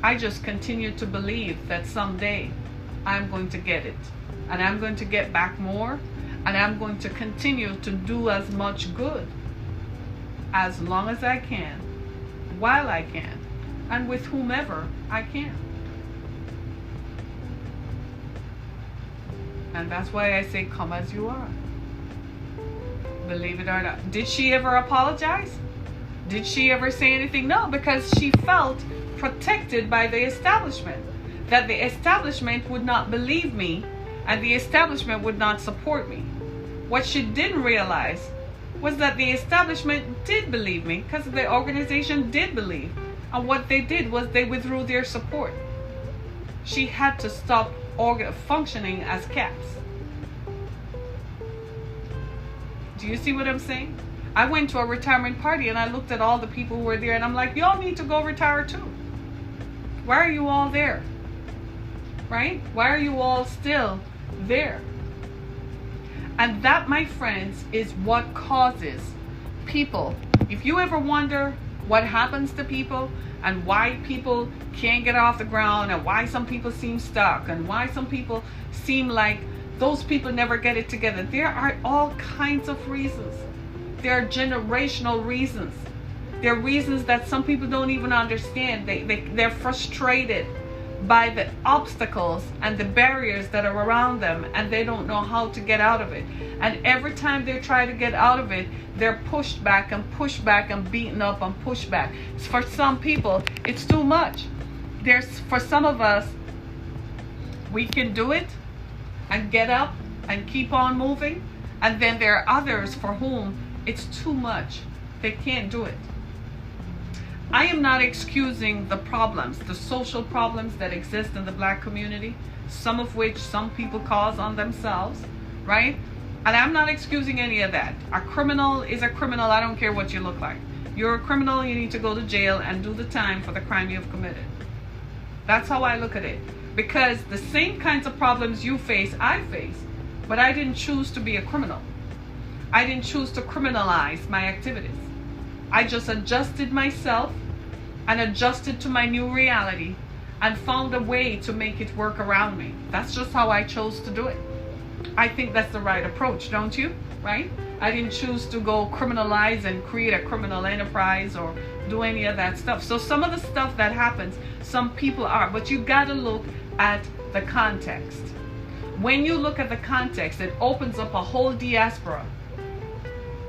I just continue to believe that someday I'm going to get it. And I'm going to get back more. And I'm going to continue to do as much good as long as I can, while I can, and with whomever I can. And that's why I say, come as you are. Believe it or not. Did she ever apologize? Did she ever say anything? No, because she felt protected by the establishment. That the establishment would not believe me and the establishment would not support me. What she didn't realize was that the establishment did believe me because the organization did believe. And what they did was they withdrew their support. She had to stop functioning as CAPS. Do you see what I'm saying? I went to a retirement party and I looked at all the people who were there and I'm like, y'all need to go retire too. Why are you all there? Right? Why are you all still there? And that, my friends, is what causes people. If you ever wonder what happens to people and why people can't get off the ground and why some people seem stuck and why some people seem like those people never get it together, there are all kinds of reasons. There are generational reasons. There are reasons that some people don't even understand. They're frustrated by the obstacles and the barriers that are around them and they don't know how to get out of it. And every time they try to get out of it, they're pushed back and beaten up and pushed back. For some people, it's too much. For some of us, we can do it and get up and keep on moving. And then there are others for whom it's too much. They can't do it. I am not excusing the problems, the social problems that exist in the black community. some of which some people cause on themselves, right? And I'm not excusing any of that. A criminal is a criminal. I don't care what you look like. You're a criminal, you need to go to jail and do the time for the crime you've committed. That's how I look at it. Because the same kinds of problems you face, I face. But I didn't choose to be a criminal. I didn't choose to criminalize my activities. I just adjusted myself and adjusted to my new reality and found a way to make it work around me. That's just how I chose to do it. I think that's the right approach, don't you? Right? I didn't choose to go criminalize and create a criminal enterprise or do any of that stuff. So some of the stuff that happens, some people are, but you got to look at the context. When you look at the context, it opens up a whole diaspora.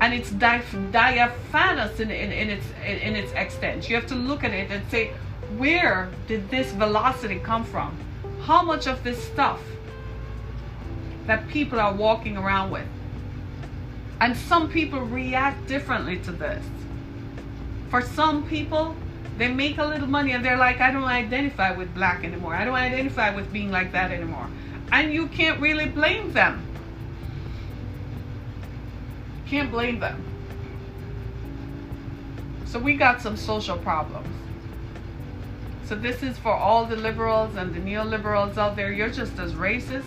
And it's diaphanous in its extent. You have to look at it and say, where did this velocity come from? How much of this stuff that people are walking around with? And some people react differently to this. For some people, they make a little money and they're like, I don't identify with black anymore. I don't identify with being like that anymore. And you can't really blame them. Can't blame them. So we got some social problems. So this is for all the liberals and the neoliberals out there. You're just as racist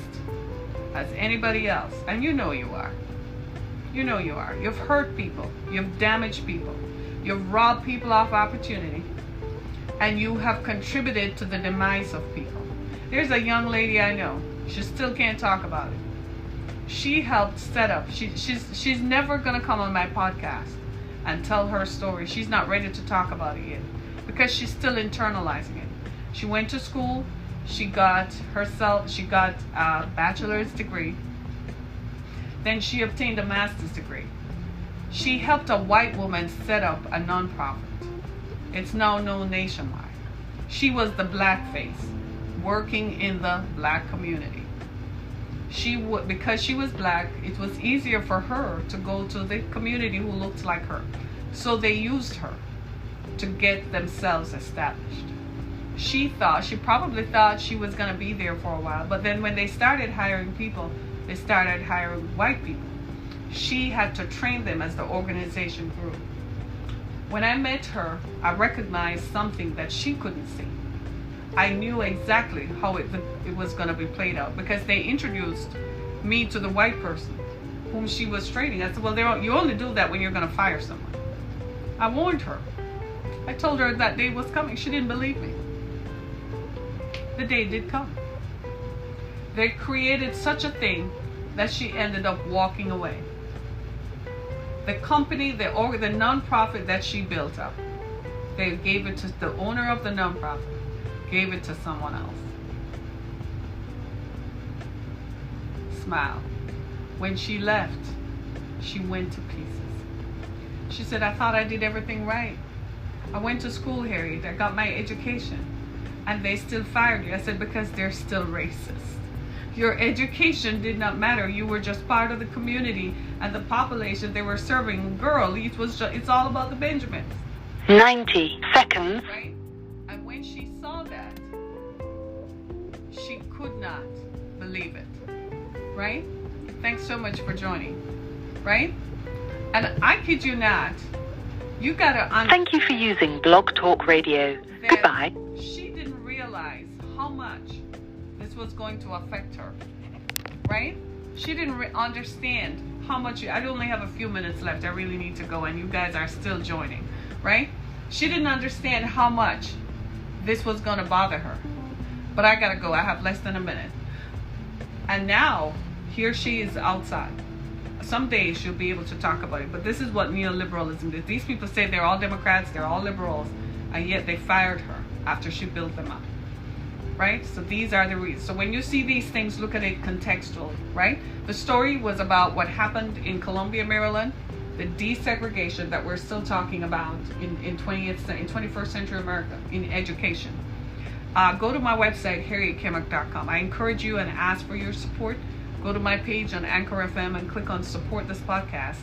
as anybody else. And you know you are. You know you are. You've hurt people. You've damaged people. You've robbed people of opportunity. And you have contributed to the demise of people. There's a young lady I know. She still can't talk about it. She helped set up. She's never going to come on my podcast and tell her story. She's not ready to talk about it yet because she's still internalizing it. She went to school. She got a bachelor's degree. Then she obtained a master's degree. She helped a white woman set up a nonprofit. It's now known nationwide. She was the black face working in the black community. Because she was black, it was easier for her to go to the community who looked like her. So they used her to get themselves established. She probably thought she was going to be there for a while, but then when they started hiring people, they started hiring white people. She had to train them as the organization grew. When I met her, I recognized something that she couldn't see. I knew exactly how it was going to be played out because they introduced me to the white person whom she was training. I said, well, you only do that when you're going to fire someone. I warned her. I told her that day was coming. She didn't believe me. The day did come. They created such a thing that she ended up walking away. The company, the nonprofit that she built up, they gave it to the owner of the nonprofit. Gave it to someone else. Smile. When she left, she went to pieces. She said, I thought I did everything right. I went to school, Harriet. I got my education. And they still fired you. I said, because they're still racist. Your education did not matter. You were just part of the community and the population they were serving. Girl, it's all about the Benjamins. 90 seconds. Right? And when she saw that, she could not believe it. Right? Thanks so much for joining. Right? And I kid you not, you gotta understand. Thank you for using Blog Talk Radio. Goodbye. She didn't realize how much this was going to affect her. Right? She didn't understand how much. I only have a few minutes left. I really need to go, and you guys are still joining. Right? She didn't understand how much this was going to bother her. But I gotta go. I have less than a minute. And now, here she is outside. Someday she'll be able to talk about it. But this is what neoliberalism is. These people say they're all Democrats, they're all liberals, and yet they fired her after she built them up. Right? So these are the reasons. So when you see these things, look at it contextually. Right? The story was about what happened in Columbia, Maryland. The desegregation that we're still talking about in 21st century America in education. Go to my website, harrietkemmick.com. I encourage you and ask for your support. Go to my page on Anchor FM and click on support this podcast,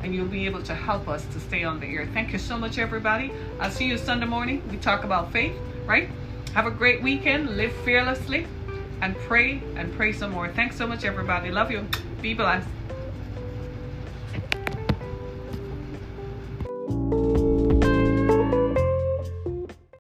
and you'll be able to help us to stay on the air. Thank you so much, everybody. I'll see you Sunday morning. We talk about faith, right? Have a great weekend. Live fearlessly. and pray some more. Thanks so much, everybody. Love you. Be blessed.